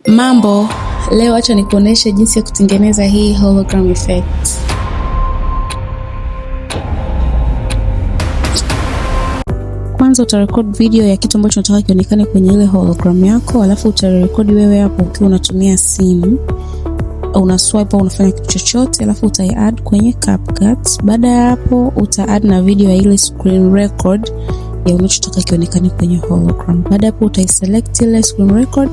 Mambo, leo acha nikuoneshe jinsi ya kutengeneza hii hologram effect. Kwanza utarecord video ya kitu ambacho unataka kionekane kwenye ile hologram yako, alafu utarecord wewe hapo ukiwa unatumia simu. Una swipe au unafanya kitu chochote, alafu utai-add kwenye CapCut. Baada ya hapo uta-add na video ya ile screen record ya unachotaka kionekane kwenye hologram. Baada hapo utai-select ile screen record,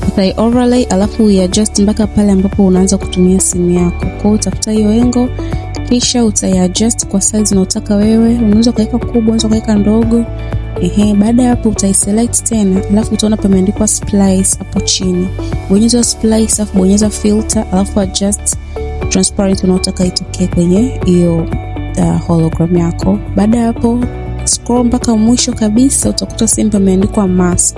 utai-overlay, alafu uiadjust mpaka pale ambapo unaanza kutumia simu yako. Kwa hiyo utafuta hiyo engo, kisha utai-adjust kwa size unayotaka wewe. Unaweza kuweka kubwa, unaweza kuweka ndogo. Baada hapo utai-select tena, alafu utaona pameandikwa splice hapo chini. Bonyeza splice, alafu bonyeza filter, alafu adjust transparent unayotaka itokee kwenye hiyo hologram yako. Baada hapo scroll mpaka mwisho kabisa, utakuta sehemu pameandikwa mask.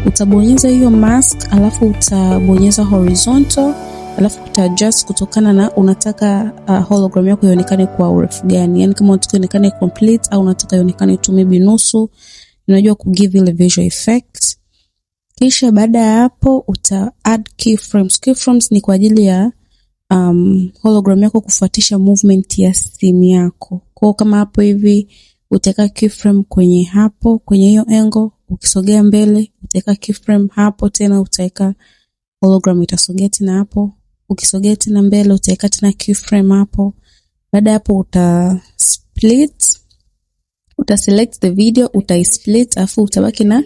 Utabonyeza hiyo mask, alafu utabonyeza horizontal, alafu uta-adjust kutokana na unataka hologram yako ionekane kwa urefu gani. Yaani kama unataka ionekane complete au unataka ionekane tu maybe nusu, unajua ku give ile visual effect. Kisha baada ya hapo uta-add keyframes. Keyframes ni kwa ajili ya hologram yako kufuatisha movement ya simu yako. Kwa kama hapo hivi utaweka keyframe kwenye hapo, kwenye hiyo angle, ukisogea mbele utaweka keyframe hapo, tena utaweka hologram itasogea tena hapo, ukisogea tena mbele utaweka tena keyframe hapo. Baada hapo uta-split, uta-select the video, uta-split, afu utabaki na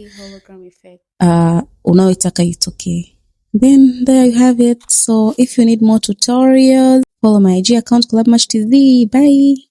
unaoitaka itokee. Then there you have it. So if you need more tutorials, follow my IG account CollabMatchTV. Bye.